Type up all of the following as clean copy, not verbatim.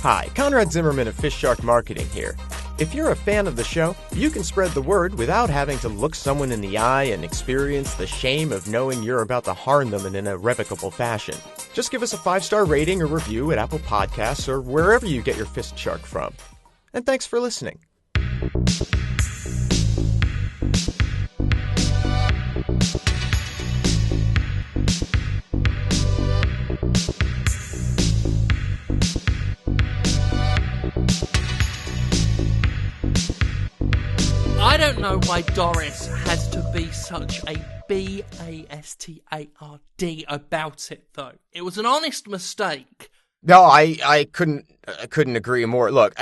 Hi, Conrad Zimmerman of FistShark Marketing here. If you're a fan of the show, you can spread the word without having to look someone in the eye and experience the shame of knowing you're about to harm them in an irrevocable fashion. Just give us a 5-star rating or review at Apple Podcasts or wherever you get your FistShark from. And thanks for listening. I don't know why Doris has to be such a bastard about it, though. It was an honest mistake. No, I couldn't agree more. Look,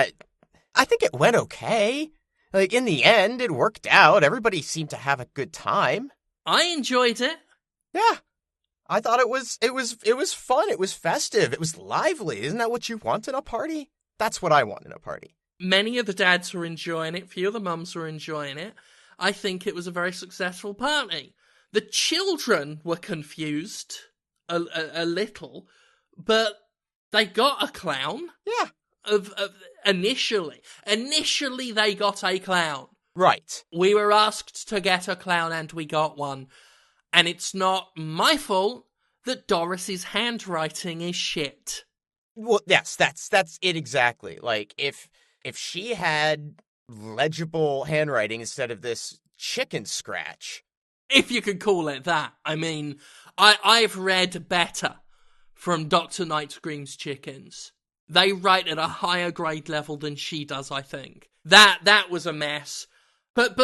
I think it went okay. Like, in the end, it worked out. Everybody seemed to have a good time. I enjoyed it. Yeah. I thought it was fun. It was festive. It was lively. Isn't that what you want in a party? That's what I want in a party. Many of the dads were enjoying it. Few of the mums were enjoying it. I think it was a very successful party. The children were confused a little, but they got a clown. Yeah. Initially they got a clown. Right. We were asked to get a clown and we got one. And it's not my fault that Doris's handwriting is shit. Well, yes, that's it exactly. Like, if she had legible handwriting instead of this chicken scratch. If you could call it that. I mean, I've read better from Dr. Nightscream's chickens. They write at a higher grade level than she does, I think. That was a mess. But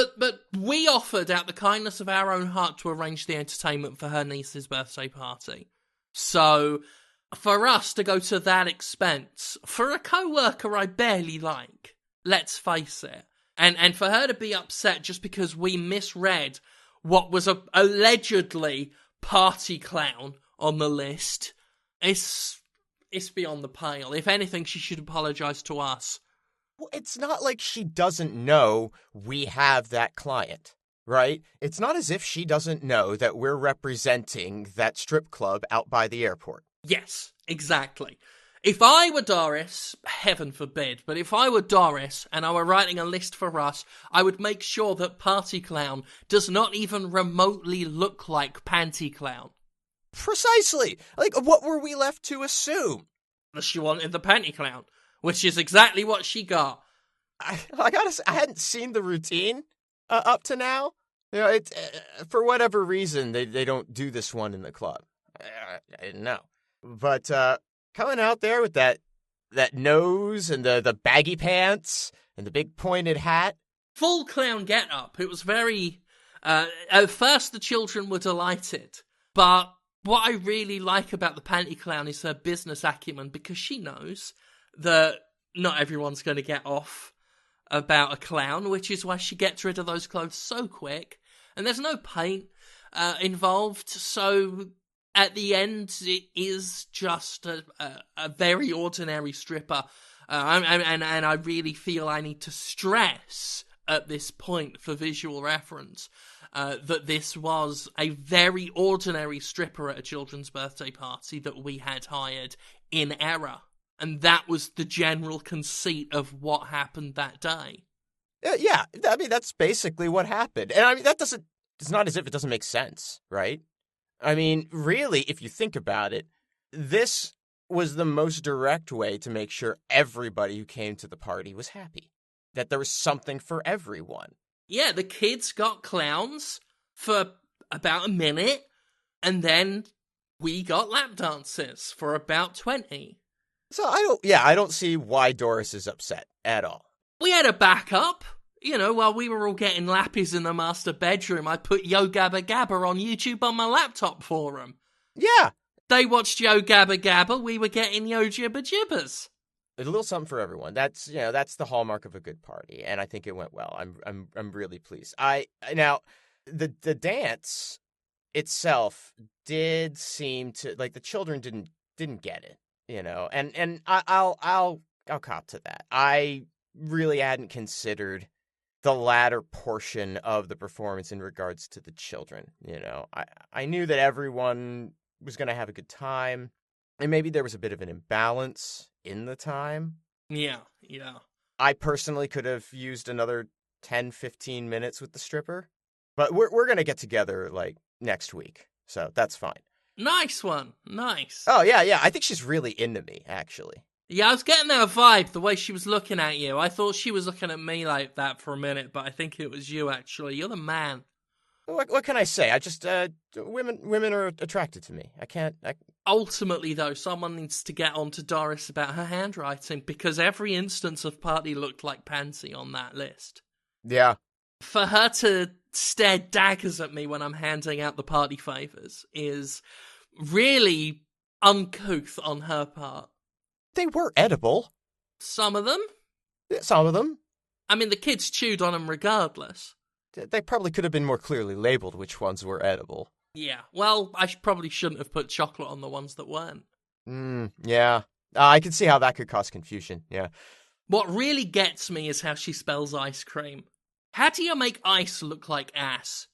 we offered, out the kindness of our own heart, to arrange the entertainment for her niece's birthday party. So, for us to go to that expense, for a co-worker I barely like, let's face it, and for her to be upset just because we misread what was allegedly Panty Clown on the list, it's beyond the pale. If anything, she should apologise to us. Well, it's not like she doesn't know we have that client, right? It's not as if she doesn't know that we're representing that strip club out by the airport. Yes, exactly. If I were Doris, heaven forbid, but if I were Doris and I were writing a list for us, I would make sure that Panty Clown does not even remotely look like Panty Clown. Precisely. Like, what were we left to assume? That she wanted the Panty Clown, which is exactly what she got. I gotta say, I hadn't seen the routine up to now. You know, it's for whatever reason they don't do this one in the club. I didn't know. But coming out there with that nose and the baggy pants and the big pointed hat. Full clown get-up. It was very... at first the children were delighted. But what I really like about the Panty Clown is her business acumen, because she knows that not everyone's going to get off about a clown, which is why she gets rid of those clothes so quick. And there's no paint involved, so... At the end, it is just a very ordinary stripper. And I really feel I need to stress at this point for visual reference that this was a very ordinary stripper at a children's birthday party that we had hired in error. And that was the general conceit of what happened that day. Yeah, I mean, that's basically what happened. And I mean, it's not as if it doesn't make sense, right? I mean, really, if you think about it, this was the most direct way to make sure everybody who came to the party was happy. That there was something for everyone. Yeah, the kids got clowns for about a minute, and then we got lap dances for about 20. So I don't see why Doris is upset at all. We had a backup. You know, while we were all getting lappies in the master bedroom, I put Yo Gabba Gabba on YouTube on my laptop for them. Yeah. They watched Yo Gabba Gabba, we were getting Yo Jibba Jibbers. A little something for everyone. That's the hallmark of a good party, and I think it went well. I'm really pleased. Now the dance itself did seem to, like, the children didn't get it, you know. And I'll cop to that. I really hadn't considered the latter portion of the performance in regards to the children, you know. I knew that everyone was going to have a good time. And maybe there was a bit of an imbalance in the time. Yeah. I personally could have used another 10, 15 minutes with the stripper. But we're going to get together, like, next week. So that's fine. Nice one. Nice. Oh, yeah. I think she's really into me, actually. Yeah, I was getting that vibe, the way she was looking at you. I thought she was looking at me like that for a minute, but I think it was you, actually. You're the man. What can I say? I just, women are attracted to me. Ultimately, though, someone needs to get on to Doris about her handwriting, because every instance of party looked like Pansy on that list. Yeah. For her to stare daggers at me when I'm handing out the party favours is really uncouth on her part. They were edible. Some of them? Some of them. I mean, the kids chewed on them regardless. They probably could have been more clearly labeled which ones were edible. Yeah, well, I probably shouldn't have put chocolate on the ones that weren't. Yeah. I can see how that could cause confusion, yeah. What really gets me is how she spells ice cream. How do you make ice look like ass?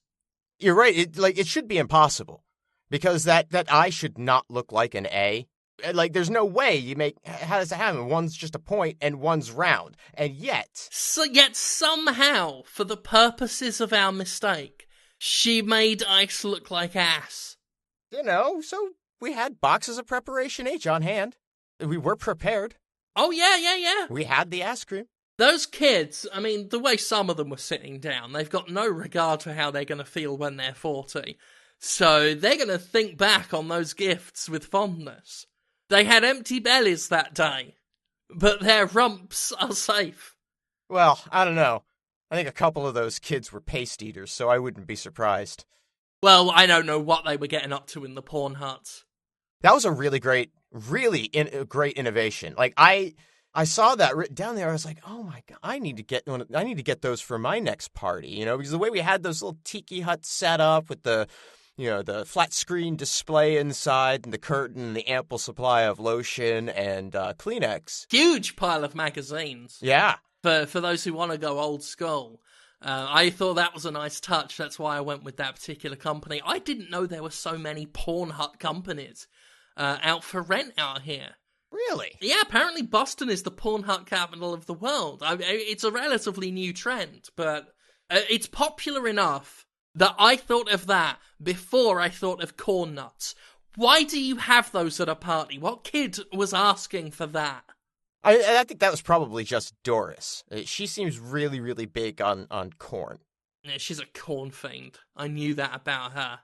You're right, it should be impossible. Because that I should not look like an A. Like, there's no way how does it happen? One's just a point and one's round. And yet somehow, for the purposes of our mistake, she made ice look like ass. So we had boxes of Preparation H on hand. We were prepared. Oh, yeah. We had the ice cream. Those kids, I mean, the way some of them were sitting down, they've got no regard for how they're going to feel when they're 40. So they're going to think back on those gifts with fondness. They had empty bellies that day, but their rumps are safe. Well, I don't know. I think a couple of those kids were paste eaters, so I wouldn't be surprised. Well, I don't know what they were getting up to in the porn huts. That was a really great innovation. Like, I saw that written down there. I was like, oh my God, I need to get those for my next party, because the way we had those little tiki huts set up with the flat screen display inside and the curtain and the ample supply of lotion and Kleenex. Huge pile of magazines. Yeah. For those who want to go old school. I thought that was a nice touch. That's why I went with that particular company. I didn't know there were so many porn hut companies out for rent out here. Really? Yeah, apparently Boston is the porn hut capital of the world. It's a relatively new trend, but it's popular enough that I thought of that before I thought of corn nuts. Why do you have those at a party? What kid was asking for that? I think that was probably just Doris. She seems really, really big on corn. Yeah, she's a corn fiend. I knew that about her.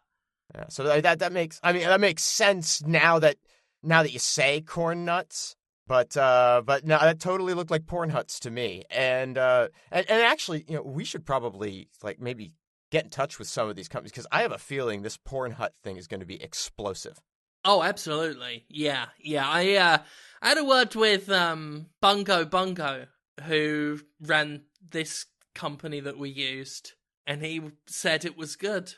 Yeah, so that makes sense now that you say corn nuts. But no, that totally looked like porn huts to me. And actually, we should probably maybe get in touch with some of these companies, because I have a feeling this porn hut thing is going to be explosive. Oh, absolutely. Yeah. I had a word with Bungo, who ran this company that we used, and he said it was good.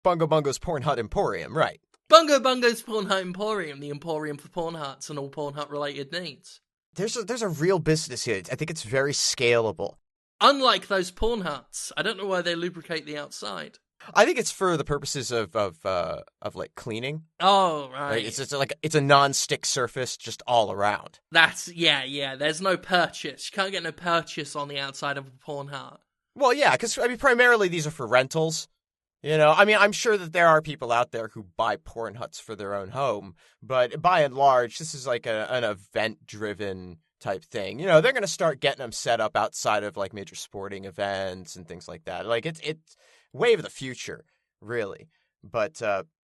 Bungo's Porn Hut Emporium, right. Bungo's Porn Hut Emporium, the emporium for porn huts and all porn hut related needs. There's a real business here. I think it's very scalable. Unlike those porn huts, I don't know why they lubricate the outside. I think it's for the purposes of cleaning. Oh, right. It's a non-stick surface just all around. That's yeah. There's no purchase. You can't get no purchase on the outside of a porn hut. Well, yeah, because primarily these are for rentals. I'm sure that there are people out there who buy porn huts for their own home, but by and large, this is like an event-driven type thing. They're going to start getting them set up outside of major sporting events and things like that. It's wave of the future, really. But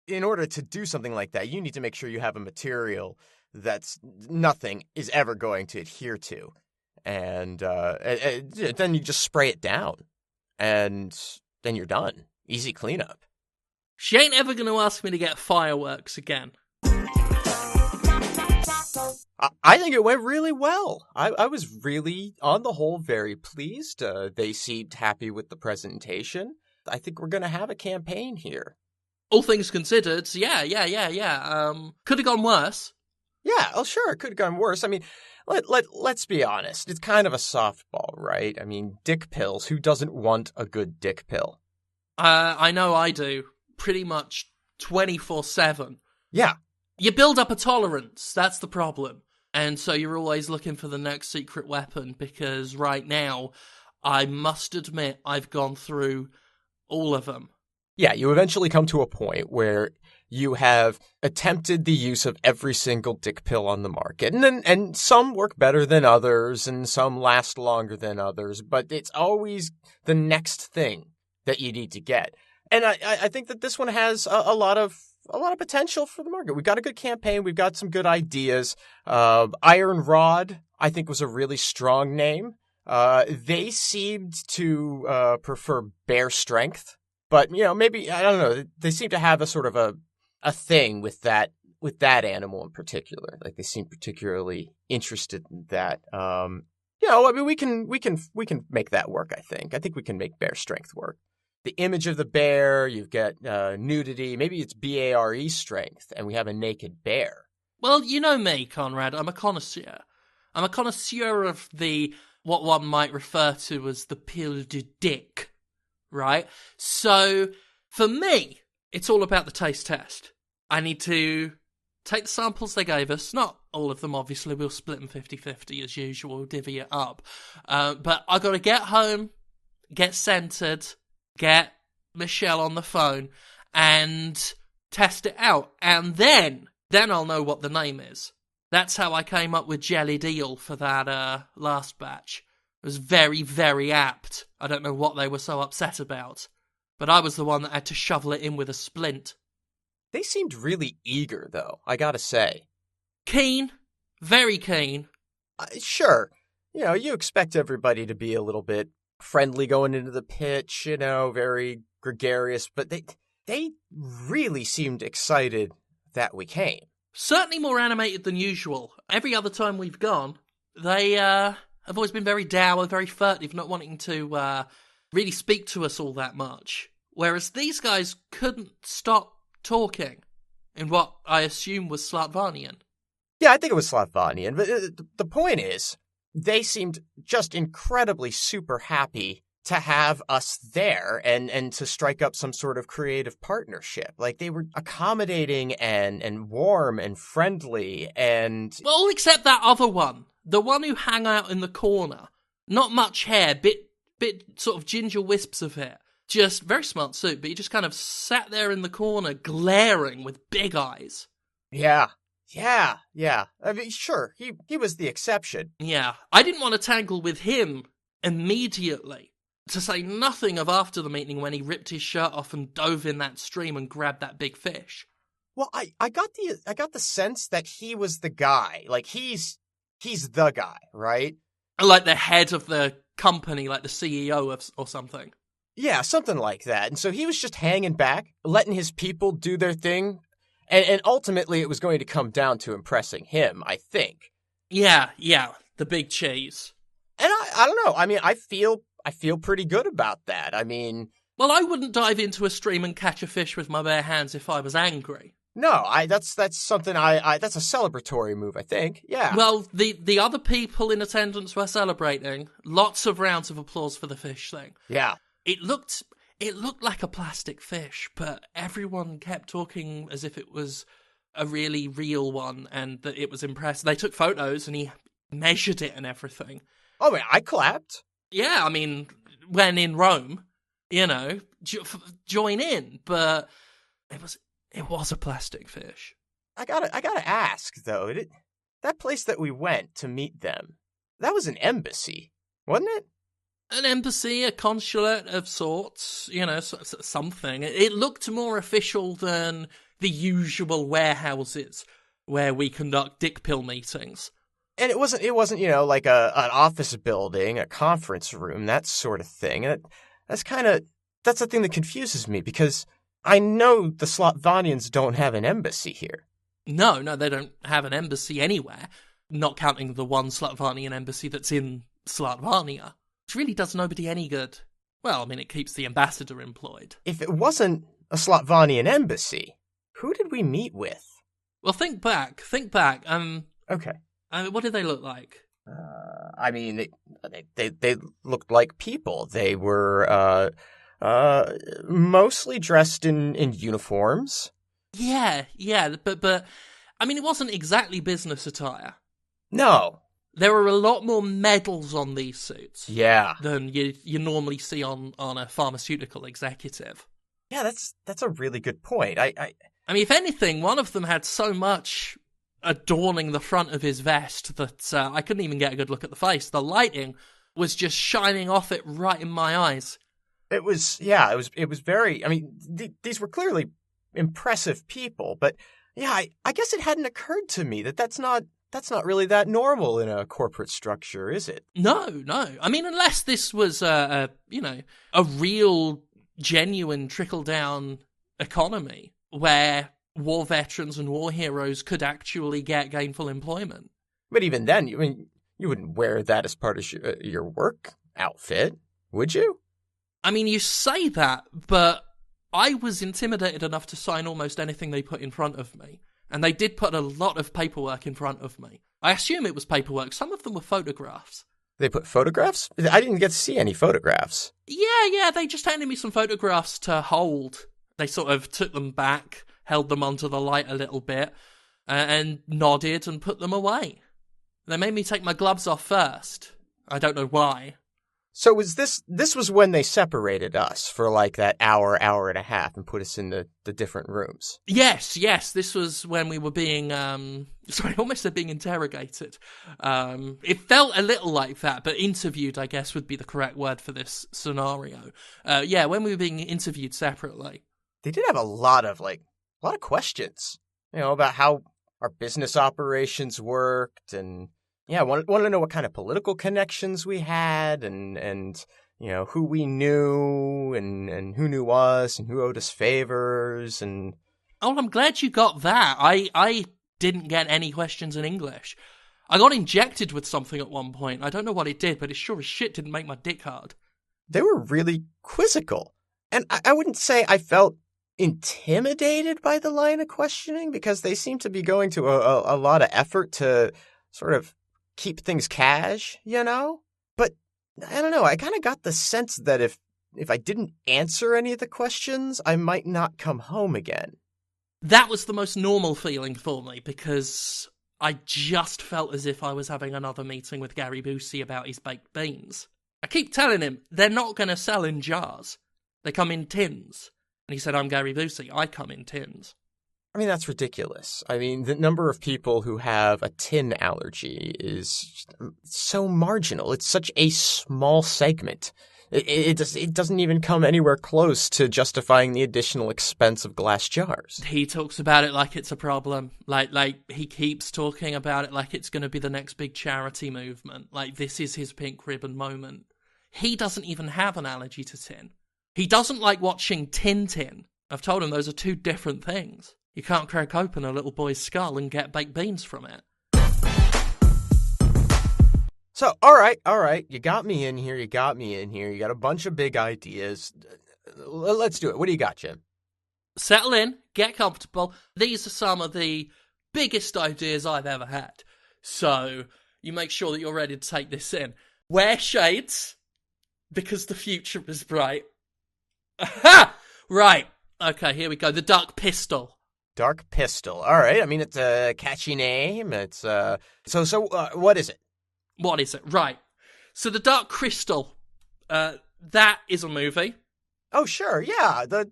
in order to do something like that, you need to make sure you have a material that's nothing is ever going to adhere to. And then you just spray it down, and then you're done. Easy cleanup. She ain't ever going to ask me to get fireworks again. I think it went really well. I was really, on the whole, very pleased. They seemed happy with the presentation. I think we're going to have a campaign here. All things considered, yeah. Could have gone worse. Yeah, well, sure, it could have gone worse. Let's be honest. It's kind of a softball, right? Dick pills. Who doesn't want a good dick pill? I know I do. Pretty much 24/7. Yeah. You build up a tolerance, that's the problem. And so you're always looking for the next secret weapon, because right now, I must admit, I've gone through all of them. Yeah, you eventually come to a point where you have attempted the use of every single dick pill on the market. And some work better than others, and some last longer than others, but it's always the next thing that you need to get. And I think that this one has a lot of potential for the market. We've got a good campaign. We've got some good ideas. Iron Rod, I think, was a really strong name. They seemed to prefer bear strength. But, maybe, I don't know, they seem to have a sort of a thing with that animal in particular. Like, they seem particularly interested in that. I mean, we can make that work, I think. I think we can make bear strength work. The image of the bear, you've got nudity, maybe it's BARE strength, and we have a naked bear. Well, you know me, Conrad, I'm a connoisseur. I'm a connoisseur of what one might refer to as the pill de dick. Right? So, for me, it's all about the taste test. I need to take the samples they gave us, not all of them, obviously, we'll split them 50-50 as usual, divvy it up. But I got to get home, get centered, get Michelle on the phone, and test it out. And then I'll know what the name is. That's how I came up with Jelly Deal for that last batch. It was very, very apt. I don't know what they were so upset about. But I was the one that had to shovel it in with a splint. They seemed really eager, though, I gotta say. Keen. Very keen. Sure. You expect everybody to be a little bit friendly going into the pitch, very gregarious, but they really seemed excited that we came. Certainly more animated than usual. Every other time we've gone, they, I've always been very dour, very furtive, not wanting to really speak to us all that much. Whereas these guys couldn't stop talking in what I assume was Slatvanian. Yeah, I think it was Slatvanian, but the point is, they seemed just incredibly super happy to have us there and to strike up some sort of creative partnership. Like, they were accommodating and warm and friendly and... Well, except that other one. The one who hung out in the corner. Not much hair, bit sort of ginger wisps of hair. Just very smart suit, but he just kind of sat there in the corner, glaring with big eyes. Yeah. I mean, sure, he was the exception. Yeah, I didn't want to tangle with him immediately. To say nothing of after the meeting when he ripped his shirt off and dove in that stream and grabbed that big fish. Well, I got the sense that he was the guy. Like, he's the guy, right? Like the head of the company, like the CEO or something. Yeah, something like that. And so he was just hanging back, letting his people do their thing. And ultimately it was going to come down to impressing him, I think. Yeah, the big cheese. And I don't know. I mean, I feel pretty good about that. I mean... Well, I wouldn't dive into a stream and catch a fish with my bare hands if I was angry. No, that's something that's a celebratory move, I think. Yeah. Well, the other people in attendance were celebrating. Lots of rounds of applause for the fish thing. Yeah. It looked like a plastic fish, but everyone kept talking as if it was a really real one and that it was impressive. They took photos and he measured it and everything. Oh, man, I clapped. Yeah, I mean, when in Rome, join in, but it was a plastic fish. I gotta ask, though, that place that we went to meet them, that was an embassy, wasn't it? An embassy, a consulate of sorts, something. It looked more official than the usual warehouses where we conduct dick pill meetings. And it wasn't like an office building, a conference room, that sort of thing. And that's the thing that confuses me, because I know the Slatvanians don't have an embassy here. No, they don't have an embassy anywhere, not counting the one Slatvanian embassy that's in Slatvania. Which really does nobody any good. Well, I mean, it keeps the ambassador employed. If it wasn't a Slatvanian embassy, who did we meet with? Well, think back. Okay. What did they look like? I mean, they looked like people. They were mostly dressed in uniforms. Yeah, but I mean, it wasn't exactly business attire. No. There were a lot more medals on these suits Yeah. than you normally see on a pharmaceutical executive. Yeah, that's a really good point. I mean, if anything, one of them had so much adorning the front of his vest that I couldn't even get a good look at the face. The lighting was just shining off it right in my eyes. It was very, I mean, these were clearly impressive people, but yeah, I guess it hadn't occurred to me that's not really that normal in a corporate structure, is it? No. I mean, unless this was a real, genuine trickle-down economy where war veterans and war heroes could actually get gainful employment. But even then, you wouldn't wear that as part of your work outfit, would you? I mean, you say that, but I was intimidated enough to sign almost anything they put in front of me. And they did put a lot of paperwork in front of me. I assume it was paperwork. Some of them were photographs. They put photographs? I didn't get to see any photographs. Yeah, they just handed me some photographs to hold. They sort of took them back, held them onto the light a little bit, and nodded and put them away. They made me take my gloves off first. I don't know why. So was this was when they separated us for like that hour and a half and put us in the different rooms? Yes, this was when we were being, almost said being interrogated. It felt a little like that, but interviewed, I guess, would be the correct word for this scenario. When we were being interviewed separately. They did have a lot of questions, about how our business operations worked, and yeah, wanted to know what kind of political connections we had, and who we knew, and who knew us, and who owed us favors, and... Oh, I'm glad you got that. I didn't get any questions in English. I got injected with something at one point. I don't know what it did, but it sure as shit didn't make my dick hard. They were really quizzical. And I wouldn't say I felt intimidated by the line of questioning, because they seemed to be going to a lot of effort to sort of keep things cash, But I don't know, I kind of got the sense that if I didn't answer any of the questions, I might not come home again. That was the most normal feeling for me, because I just felt as if I was having another meeting with Gary Busey about his baked beans. I keep telling him, they're not going to sell in jars. They come in tins. And he said, I'm Gary Busey, I come in tins. I mean, that's ridiculous. I mean, the number of people who have a tin allergy is so marginal. It's such a small segment. It doesn't even come anywhere close to justifying the additional expense of glass jars. He talks about it like it's a problem. Like he keeps talking about it like it's going to be the next big charity movement. Like this is his pink ribbon moment. He doesn't even have an allergy to tin. He doesn't like watching Tintin. I've told him those are two different things. You can't crack open a little boy's skull and get baked beans from it. So, all right. You got me in here. You got a bunch of big ideas. Let's do it. What do you got, Jim? Settle in. Get comfortable. These are some of the biggest ideas I've ever had. So, you make sure that you're ready to take this in. Wear shades, because the future is bright. Aha! Right. Okay, here we go. The Dark Pistol. Dark Pistol. All right. I mean, it's a catchy name. It's So, what is it? What is it? Right. So, The Dark Crystal. That is a movie. Oh, sure. Yeah. The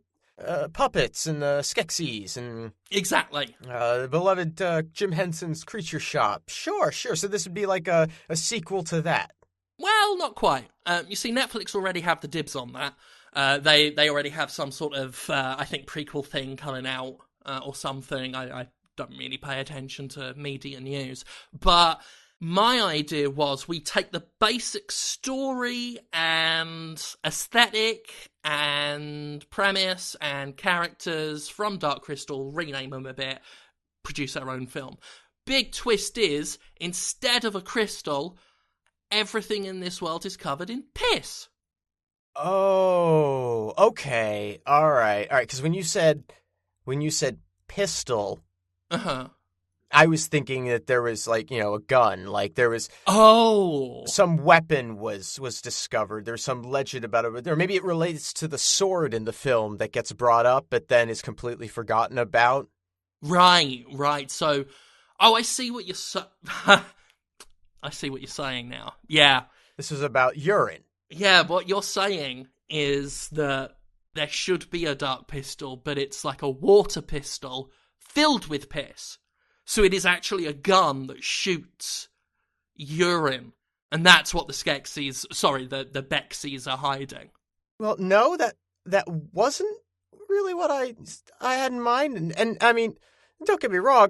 puppets and the Skeksis and... Exactly. The beloved Jim Henson's Creature Shop. Sure. So this would be like a sequel to that. Well, not quite. You see, Netflix already have the dibs on that. They already have some sort of, I think, prequel thing coming out or something. I don't really pay attention to media news. But my idea was we take the basic story and aesthetic and premise and characters from Dark Crystal, rename them a bit, produce our own film. Big twist is, instead of a crystal, everything in this world is covered in piss. Oh, okay. All right. Because when you said pistol, I was thinking that there was a gun, like there was some weapon was discovered. There's some legend about it, or maybe it relates to the sword in the film that gets brought up, but then is completely forgotten about. Right. So, I see what you're I see what you're saying now. Yeah. This is about urine. Yeah, what you're saying is that there should be a dark pistol, but it's like a water pistol filled with piss. So it is actually a gun that shoots urine. And that's what the the Bexies are hiding. Well, no, that wasn't really what I had in mind. And I mean, don't get me wrong,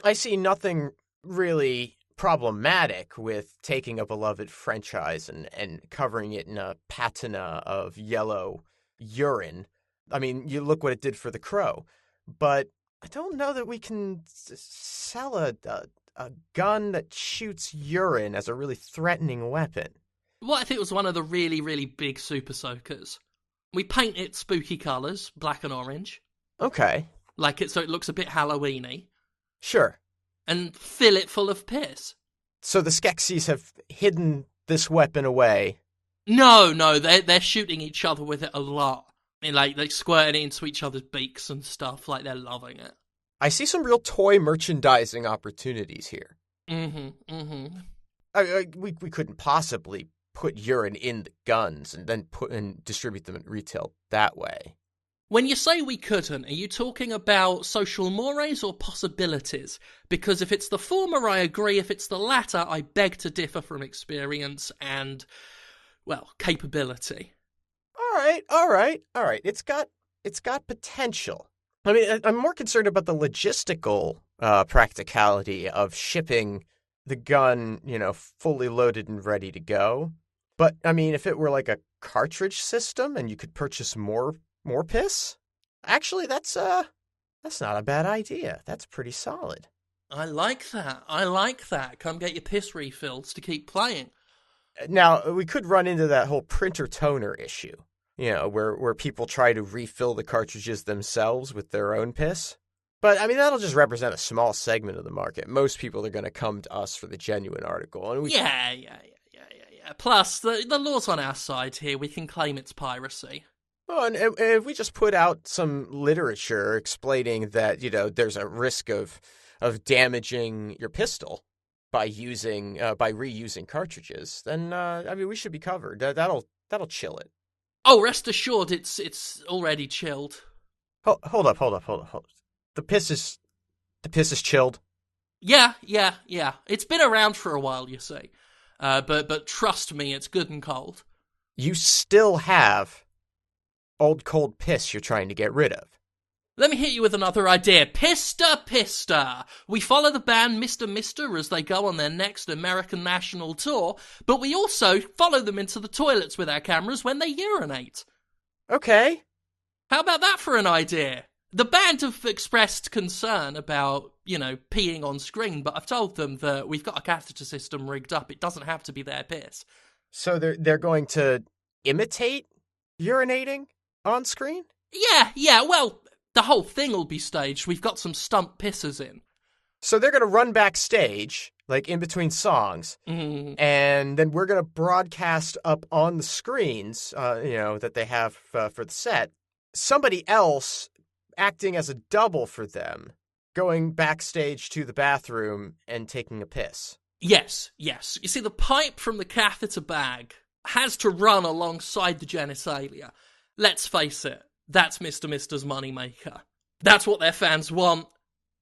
I see nothing really problematic with taking a beloved franchise and covering it in a patina of yellow urine. I mean, you look what it did for The Crow. But I don't know that we can sell a gun that shoots urine as a really threatening weapon. What if it was one of the really, really big super soakers? We paint it spooky colours, black and orange. Okay. So it looks a bit Halloween-y. Sure. And fill it full of piss. So the Skeksis have hidden this weapon away. No, they're shooting each other with it a lot. I mean, they squirting it into each other's beaks and stuff, they're loving it. I see some real toy merchandising opportunities here. We couldn't possibly put urine in the guns and then distribute them at retail that way. When you say we couldn't, are you talking about social mores or possibilities? Because if it's the former, I agree. If it's the latter, I beg to differ from experience and, capability. All right. It's got potential. I mean, I'm more concerned about the logistical practicality of shipping the gun, fully loaded and ready to go. But, I mean, if it were like a cartridge system and you could purchase more piss, actually, that's not a bad idea. That's pretty solid. I like that. Come get your piss refills to keep playing. Now, we could run into that whole printer toner issue, where people try to refill the cartridges themselves with their own piss. But, I mean, that'll just represent a small segment of the market. Most people are going to come to us for the genuine article. And Yeah. Plus, the law's on our side here. We can claim it's piracy. Oh, and if we just put out some literature explaining that, there's a risk of damaging your pistol by reusing cartridges, then we should be covered. That'll chill it. Oh, rest assured, it's already chilled. Hold up. The piss is chilled. Yeah. It's been around for a while, you see. But trust me, it's good and cold. You still have old cold piss you're trying to get rid of. Let me hit you with another idea. Pista. We follow the band Mr. Mister as they go on their next American national tour, but we also follow them into the toilets with our cameras when they urinate. Okay. How about that for an idea? The band have expressed concern about, peeing on screen, but I've told them that we've got a catheter system rigged up. It doesn't have to be their piss. So they're going to imitate urinating on screen? Yeah, well, the whole thing will be staged. We've got some stunt pissers in. So they're going to run backstage, like in between songs, and then we're going to broadcast up on the screens, that they have for the set, somebody else acting as a double for them, going backstage to the bathroom and taking a piss. Yes. You see, the pipe from the catheter bag has to run alongside the genitalia. Let's face it, that's Mr. Mister's moneymaker. That's what their fans want.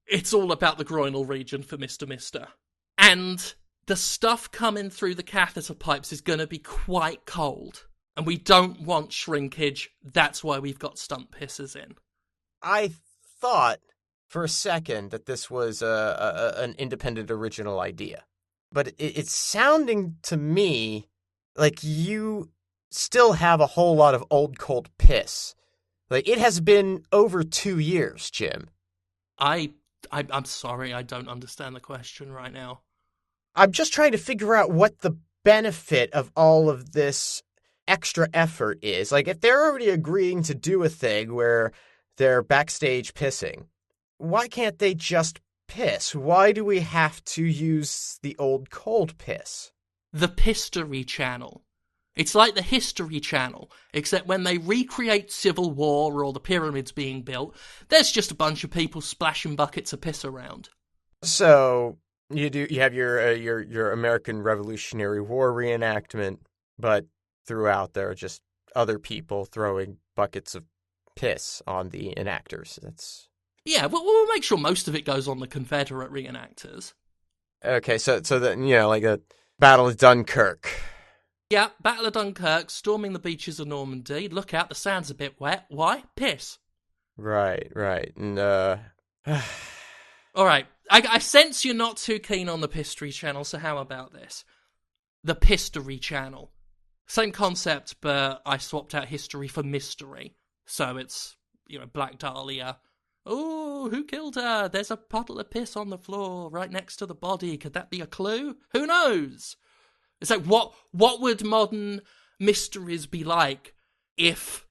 It's all about the groinal region for Mr. Mister. And the stuff coming through the catheter pipes is going to be quite cold. And we don't want shrinkage. That's why we've got stunt pissers in. I thought for a second that this was an independent original idea. But it's sounding to me like you still have a whole lot of old cold piss. Like, it has been over 2 years, Jim. I'm sorry, I don't understand the question right now. I'm just trying to figure out what the benefit of all of this extra effort is. Like, if they're already agreeing to do a thing where they're backstage pissing, why can't they just piss? Why do we have to use the old cold piss? The Pistery channel. It's like the History Channel, except when they recreate Civil War or the pyramids being built, there's just a bunch of people splashing buckets of piss around. So you have your American Revolutionary War reenactment, but throughout there are just other people throwing buckets of piss on the enactors. That's Yeah, we'll make sure most of it goes on the Confederate reenactors. okay. So then like a Battle of Dunkirk. Yeah, Battle of Dunkirk, storming the beaches of Normandy. Look out, the sand's a bit wet. Why? Piss. Right. And All right, I sense you're not too keen on the History Channel, so how about this? The History Channel. Same concept, but I swapped out history for mystery. So it's, Black Dahlia. Oh, who killed her? There's a puddle of piss on the floor right next to the body. Could that be a clue? Who knows? It's like, what would modern mysteries be like if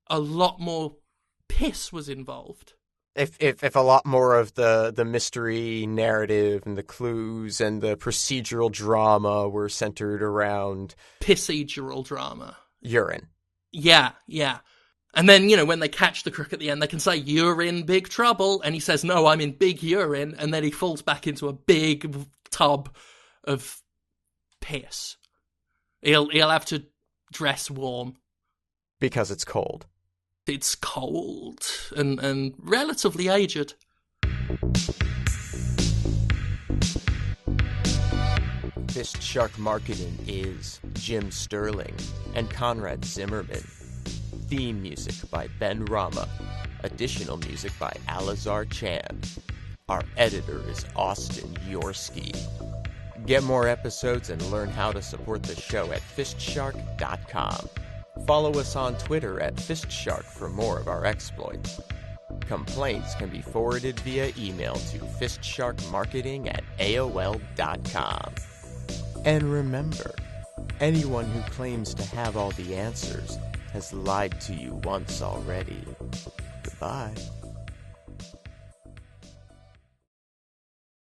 a lot more piss was involved? If a lot more of the mystery narrative and the clues and the procedural drama were centered around Procedural drama. urine. Yeah. And then, when they catch the crook at the end, they can say, "You're in big trouble." And he says, "No, I'm in big urine." And then he falls back into a big tub of piss. He'll have to dress warm. Because it's cold. It's cold and relatively aged. FistShark Marketing is Jim Sterling and Conrad Zimmerman. Theme music by Ben Rama. Additional music by Alazar Chan. Our editor is Austin Yorsky. Get more episodes and learn how to support the show at FistShark.com. Follow us on Twitter at FistShark for more of our exploits. Complaints can be forwarded via email to fistsharkmarketing@aol.com. And remember, anyone who claims to have all the answers has lied to you once already. Goodbye.